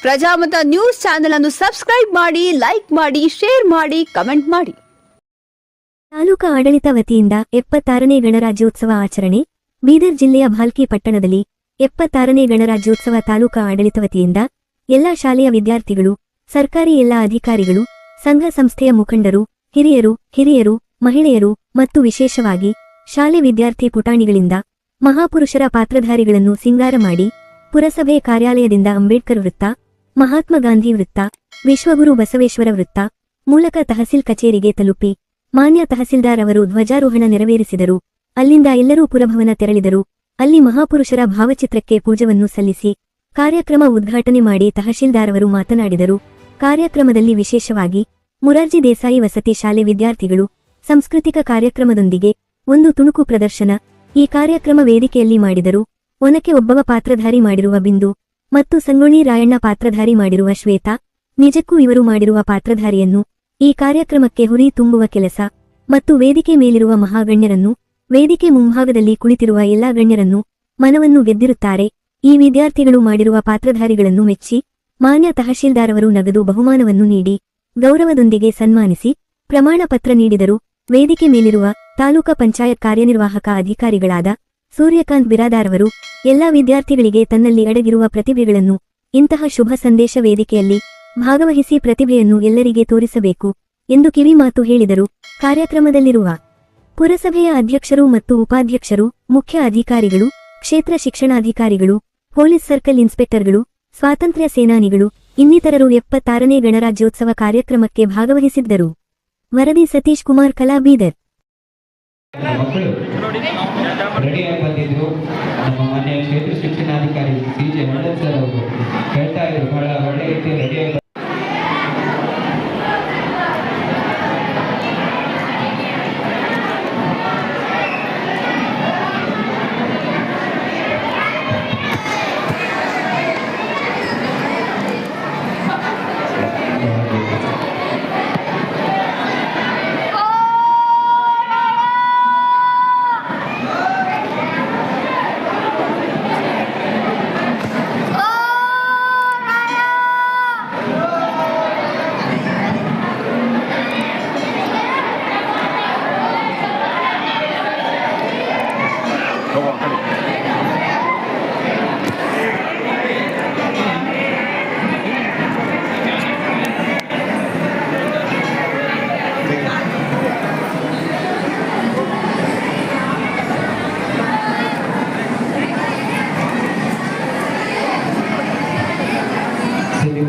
Prajamata news channel ಅನ್ನು subscribe ಮಾಡಿ, like ಮಾಡಿ, ಶೇರ್ ಮಾಡಿ, ಕಮೆಂಟ್ ಮಾಡಿ. ತಾಲೂಕಾ ಆಡಳಿತ ವತಿಯಿಂದ 76ನೇ ಗಣರಾಜ್ಯೋತ್ಸವ ಆಚರಣೆ. ಬೀದರ್ ಜಿಲ್ಲೆಯ ಭಾಲ್ಕಿ ಪಟ್ಟಣದಲ್ಲಿ 76ನೇ ಗಣರಾಜ್ಯೋತ್ಸವ ತಾಲೂಕಾ ಆಡಳಿತ ವತಿಯಿಂದ ಎಲ್ಲಾ ಶಾಲೆಯ ವಿದ್ಯಾರ್ಥಿಗಳು, ಸರ್ಕಾರಿ ಎಲ್ಲಾ ಅಧಿಕಾರಿಗಳು, ಸಂಘ ಸಂಸ್ಥೆಯ ಮುಖಂಡರು, ಹಿರಿಯರು, ಮಹಿಳೆಯರು ಮತ್ತು ವಿಶೇಷವಾಗಿ ಶಾಲೆ ವಿದ್ಯಾರ್ಥಿ ಪುಟಾಣಿಗಳಿಂದ ಮಹಾಪುರುಷರ ಪಾತ್ರಧಾರಿಗಳನ್ನು ಸಿಂಗಾರ ಮಾಡಿ ಪುರಸಭೆ ಕಾರ್ಯಾಲಯದಿಂದ ಅಂಬೇಡ್ಕರ್ ವೃತ್ತ, ಮಹಾತ್ಮ ಗಾಂಧಿ ವೃತ್ತ, ವಿಶ್ವಗುರು ಬಸವೇಶ್ವರ ವೃತ್ತ ಮೂಲಕ ತಹಸೀಲ್ ಕಚೇರಿಗೆ ತಲುಪಿ ಮಾನ್ಯ ತಹಸೀಲ್ದಾರ್ ಅವರು ಧ್ವಜಾರೋಹಣ ನೆರವೇರಿಸಿದರು. ಅಲ್ಲಿಂದ ಎಲ್ಲರೂ ಪುರಭವನ ತೆರಳಿದರು. ಅಲ್ಲಿ ಮಹಾಪುರುಷರ ಭಾವಚಿತ್ರಕ್ಕೆ ಪೂಜವನ್ನು ಸಲ್ಲಿಸಿ ಕಾರ್ಯಕ್ರಮ ಉದ್ಘಾಟನೆ ಮಾಡಿ ತಹಶೀಲ್ದಾರ್ ಅವರು ಮಾತನಾಡಿದರು. ಕಾರ್ಯಕ್ರಮದಲ್ಲಿ ವಿಶೇಷವಾಗಿ ಮುರಾರ್ಜಿ ದೇಸಾಯಿ ವಸತಿ ಶಾಲೆ ವಿದ್ಯಾರ್ಥಿಗಳು ಸಾಂಸ್ಕೃತಿಕ ಕಾರ್ಯಕ್ರಮದೊಂದಿಗೆ ಒಂದು ತುಣುಕು ಪ್ರದರ್ಶನ ಈ ಕಾರ್ಯಕ್ರಮ ವೇದಿಕೆಯಲ್ಲಿ ಮಾಡಿದರು. ಒನಕೆ ಒಬ್ಬವ ಪಾತ್ರಧಾರಿ ಮಾಡಿರುವ ಬಿಂದು ಮತ್ತು ಸಂಗೊಳ್ಳಿ ರಾಯಣ್ಣ ಪಾತ್ರಧಾರಿ ಮಾಡಿರುವ ಶ್ವೇತಾ, ನಿಜಕ್ಕೂ ಇವರು ಮಾಡಿರುವ ಪಾತ್ರಧಾರಿಯನ್ನು ಈ ಕಾರ್ಯಕ್ರಮಕ್ಕೆ ಹುರಿ ತುಂಬುವ ಕೆಲಸ ಮತ್ತು ವೇದಿಕೆ ಮೇಲಿರುವ ಮಹಾಗಣ್ಯರನ್ನು, ವೇದಿಕೆ ಮುಂಭಾಗದಲ್ಲಿ ಕುಳಿತಿರುವ ಎಲ್ಲಾ ಗಣ್ಯರನ್ನು ಮನವನ್ನು ಗೆದ್ದಿರುತ್ತಾರೆ. ಈ ವಿದ್ಯಾರ್ಥಿಗಳು ಮಾಡಿರುವ ಪಾತ್ರಧಾರಿಗಳನ್ನು ಮೆಚ್ಚಿ ಮಾನ್ಯ ತಹಶೀಲ್ದಾರ್ ಅವರು ನಗದು ಬಹುಮಾನವನ್ನು ನೀಡಿ ಗೌರವದೊಂದಿಗೆ ಸನ್ಮಾನಿಸಿ ಪ್ರಮಾಣ ಪತ್ರ ನೀಡಿದರು. ವೇದಿಕೆ ಮೇಲಿರುವ ತಾಲೂಕಾ ಪಂಚಾಯತ್ ಕಾರ್ಯನಿರ್ವಾಹಕ ಅಧಿಕಾರಿಗಳಾದ ಸೂರ್ಯಕಾಂತ್ ಬಿರಾದಾರ್ ಅವರು ಎಲ್ಲಾ ವಿದ್ಯಾರ್ಥಿಗಳಿಗೆ ತನ್ನಲ್ಲಿ ಅಡಗಿರುವ ಪ್ರತಿಭೆಗಳನ್ನು ಇಂತಹ ಶುಭ ಸಂದೇಶ ವೇದಿಕೆಯಲ್ಲಿ ಭಾಗವಹಿಸಿ ಪ್ರತಿಭೆಯನ್ನು ಎಲ್ಲರಿಗೆ ತೋರಿಸಬೇಕು ಎಂದು ಕಿವಿಮಾತು ಹೇಳಿದರು. ಕಾರ್ಯಕ್ರಮದಲ್ಲಿರುವ ಪುರಸಭೆಯ ಅಧ್ಯಕ್ಷರು ಮತ್ತು ಉಪಾಧ್ಯಕ್ಷರು, ಮುಖ್ಯ ಅಧಿಕಾರಿಗಳು, ಕ್ಷೇತ್ರ ಶಿಕ್ಷಣಾಧಿಕಾರಿಗಳು, ಪೊಲೀಸ್ ಸರ್ಕಲ್ ಇನ್ಸ್ಪೆಕ್ಟರ್ಗಳು, ಸ್ವಾತಂತ್ರ್ಯ ಸೇನಾನಿಗಳು ಇನ್ನಿತರರು 76ನೇ ಗಣರಾಜ್ಯೋತ್ಸವ ಕಾರ್ಯಕ್ರಮಕ್ಕೆ ಭಾಗವಹಿಸಿದ್ದರು. ವರದಿ ಸತೀಶ್ ಕುಮಾರ್, ಕಲಾ, ಬೀದರ್. ಮಕ್ಕಳು ರೆಡಿಯಾಗಿ ಬಂದಿದ್ರು. ನಮ್ಮ ಮಾನ್ಯ ಕ್ಷೇತ್ರ ಶಿಕ್ಷಣಾಧಿಕಾರಿ CJ ಮಂಡಲ್ ಸರ್ ಅವರು ಹೇಳ್ತಾ ಇದ್ರು, ಬಹಳ ಒಳ್ಳೆ ರೀತಿ ರೆಡಿಯಾಗಿ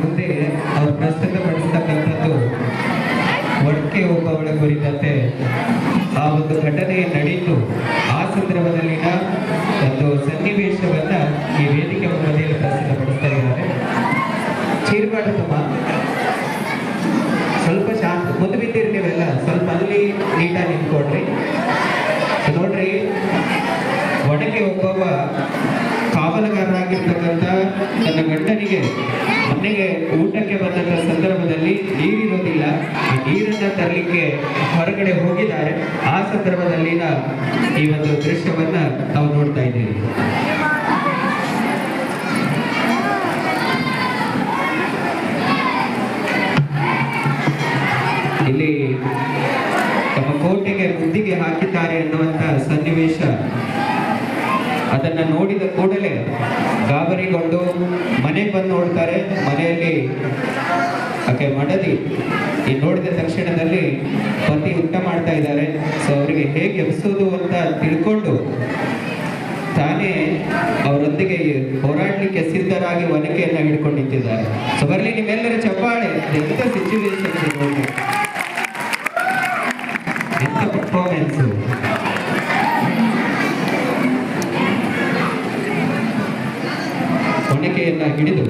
ಮುಂದೆ ಅವರು ಪ್ರಸ್ತುತಪಡಿಸತಕ್ಕಂಥದ್ದು ಒನಕೆ ಓಬವ್ವಳ ಕುರಿತಂತೆ ಆ ಒಂದು ಘಟನೆ ನಡೆಯಿತು. ಆ ಸಂದರ್ಭದಲ್ಲಿನ ಒಂದು ಸನ್ನಿವೇಶವನ್ನ ಈ ವೇದಿಕೆ ಮಧ್ಯದಲ್ಲಿ ಪ್ರಸ್ತುತಪಡಿಸ್ತಾ ಇದ್ದಾರೆ. ಚೀರ್ಬಾರ್ದಮ್ಮ, ಸ್ವಲ್ಪ ಶಾಂತ, ಮುಂದೆ ಬಿದ್ದಿರಿ ನೀವೆಲ್ಲ, ಸ್ವಲ್ಪ ಅಲ್ಲಿ ನೀಟಾಗಿ ನಿಂತ್ಕೊಡ್ರಿ. ನೋಡ್ರಿ, ಒನಕೆ ಓಬವ್ವ ಕಾವಲುಗಾರರಾಗಿರ್ತಕ್ಕಂಥ ತನ್ನ ಗಂಡನಿಗೆ ಮನೆಗೆ ಊಟಕ್ಕೆ ಬಂದಂತ ಸಂದರ್ಭದಲ್ಲಿ ನೀರಿರೋದಿಲ್ಲ. ಆ ನೀರನ್ನ ತರಲಿಕ್ಕೆ ಹೊರಗಡೆ ಹೋಗಿದ್ದಾರೆ. ಆ ಸಂದರ್ಭದಲ್ಲಿನ ಈ ಒಂದು ದೃಶ್ಯವನ್ನ ನಾವು ನೋಡ್ತಾ ಇದ್ದೀವಿ. ಇಲ್ಲಿ ತಮ್ಮ ಕೋಟೆಗೆ ಮುದ್ದಿಗೆ ಹಾಕಿದ್ದಾರೆ ಎನ್ನುವಂತ ಸನ್ನಿವೇಶ ಅದನ್ನ ನೋಡಿದ ಕೂಡಲೇ ಗಾಬರಿಗೊಂಡು ಮನೆಗೆ ಬಂದು ನೋಡ್ತಾರೆ. ಮನೆಯಲ್ಲಿ ಆಕೆ ಮಡದಿ ಈ ನೋಡಿದ ತಕ್ಷಣದಲ್ಲಿ ಪತಿ ಊಟ ಮಾಡ್ತಾ ಇದ್ದಾರೆ. ಸೊ ಅವರಿಗೆ ಹೇಗೆ ಎಬ್ಸೋದು ಅಂತ ತಿಳ್ಕೊಂಡು ತಾನೇ ಅವರೊಂದಿಗೆ ಹೋರಾಡ್ಲಿಕ್ಕೆ ಸಿದ್ಧರಾಗಿ ಒನಕೆಯನ್ನ ಹಿಡ್ಕೊಂಡು ನಿಂತಿದ್ದಾರೆ. ಸೊ ಬರ್ಲಿ ನಿಮ್ಮೆಲ್ಲರ ಚಪ್ಪಾಳೆ. ಎಂತ ಸಿಚುವೇಶನ್ ನೋಡಿ, ಎಂತ ಪರ್ಫಾರ್ಮೆನ್ಸ್. ಒನಕೆಯನ್ನ ಹಿಡಿದು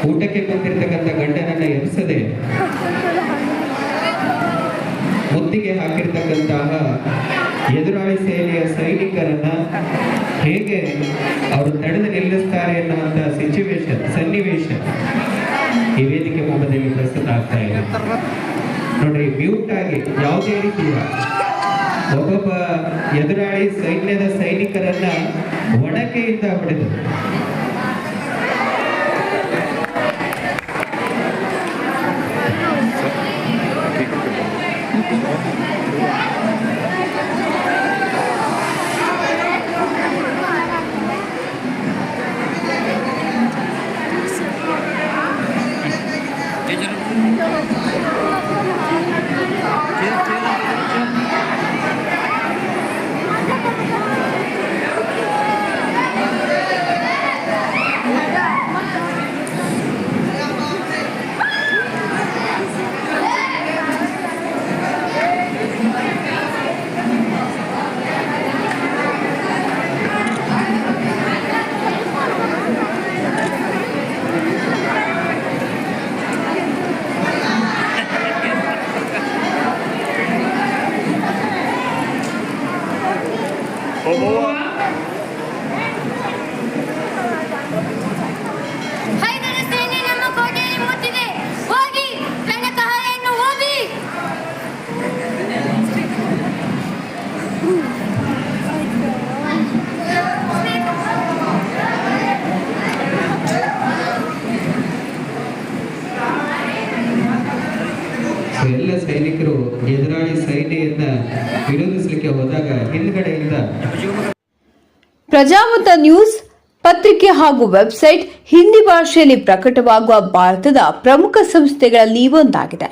ಊಟಕ್ಕೆ ಬಂದಿರತಕ್ಕಂಥ ಗಂಡನನ್ನ ಎಬ್ಸದೆ ಮುದ್ದಿಗೆ ಹಾಕಿರ್ತಕ್ಕಂತಹ ಎದುರಾಳಿ ಸೇನೆಯ ಸೈನಿಕರನ್ನ ಹೇಗೆ ಅವರು ತಡೆದು ನಿಲ್ಲಿಸ್ತಾರೆ ಎನ್ನುವಂತ ಸನ್ನಿವೇಶ ಈ ವೇದಿಕೆ ಮುಂಬದಲ್ಲಿ ಪ್ರಸ್ತುತ ಆಗ್ತಾ ಇದೆ. ನೋಡ್ರಿ, ಮ್ಯೂಟ್ ಆಗಿ ಯಾವುದೇ ರೀತಿಯ ಒಬ್ಬೊಬ್ಬ ಎದುರಾಳಿ ಸೈನ್ಯದ ಸೈನಿಕರನ್ನ ಒಣಕೆಯಿಂದ ಹೊಡೆದು ಸೊ ಎಲ್ಲ ಸೈನಿಕರು ಎದುರಾಳಿ ಸೈನ್ಯವನ್ನ ವಿರೋಧಿಸಲಿಕ್ಕೆ ಹೋದಾಗ ಹಿಂದ್ಗಡೆಯಿಂದ ಪ್ರಜಾಮತ ನ್ಯೂಸ್ ಪತ್ರಿಕೆ ಹಾಗೂ ವೆಬ್ಸೈಟ್ ಹಿಂದಿ ಭಾಷೆಯಲ್ಲಿ ಪ್ರಕಟವಾಗುವ ಭಾರತದ ಪ್ರಮುಖ ಸಂಸ್ಥೆಗಳಲ್ಲಿ ಒಂದಾಗಿದೆ.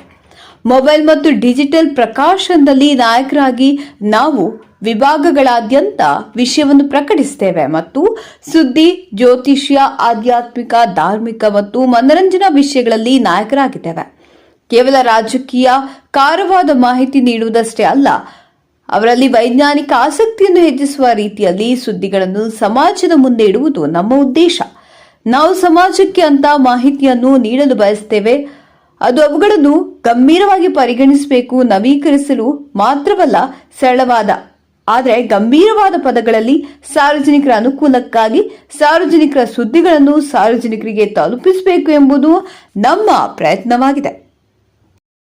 ಮೊಬೈಲ್ ಮತ್ತು ಡಿಜಿಟಲ್ ಪ್ರಕಾಶನದಲ್ಲಿ ನಾಯಕರಾಗಿ ನಾವು ವಿಭಾಗಗಳಾದ್ಯಂತ ವಿಷಯವನ್ನು ಪ್ರಕಟಿಸುತ್ತೇವೆ ಮತ್ತು ಸುದ್ದಿ, ಜ್ಯೋತಿಷ್ಯ, ಆಧ್ಯಾತ್ಮಿಕ, ಧಾರ್ಮಿಕ ಮತ್ತು ಮನರಂಜನಾ ವಿಷಯಗಳಲ್ಲಿ ನಾಯಕರಾಗಿದ್ದೇವೆ. ಕೇವಲ ರಾಜಕೀಯ ಕಾರವಾದ ಮಾಹಿತಿ ನೀಡುವುದಷ್ಟೇ ಅಲ್ಲ, ಅವರಲ್ಲಿ ವೈಜ್ಞಾನಿಕ ಆಸಕ್ತಿಯನ್ನು ಹೆಚ್ಚಿಸುವ ರೀತಿಯಲ್ಲಿ ಸುದ್ದಿಗಳನ್ನು ಸಮಾಜದ ಮುಂದೆ ಇಡುವುದು ನಮ್ಮ ಉದ್ದೇಶ. ನಾವು ಸಮಾಜಕ್ಕೆ ಅಂತ ಮಾಹಿತಿಯನ್ನು ನೀಡಲು ಬಯಸುತ್ತೇವೆ. ಅದು ಅವುಗಳನ್ನು ಗಂಭೀರವಾಗಿ ಪರಿಗಣಿಸಬೇಕು, ನವೀಕರಿಸಲು ಮಾತ್ರವಲ್ಲ, ಸರಳವಾದ ಆದರೆ ಗಂಭೀರವಾದ ಪದಗಳಲ್ಲಿ ಸಾರ್ವಜನಿಕರ ಅನುಕೂಲಕ್ಕಾಗಿ ಸಾರ್ವಜನಿಕರ ಸುದ್ದಿಗಳನ್ನು ಸಾರ್ವಜನಿಕರಿಗೆ ತಲುಪಿಸಬೇಕು ಎಂಬುದು ನಮ್ಮ ಪ್ರಯತ್ನವಾಗಿದೆ.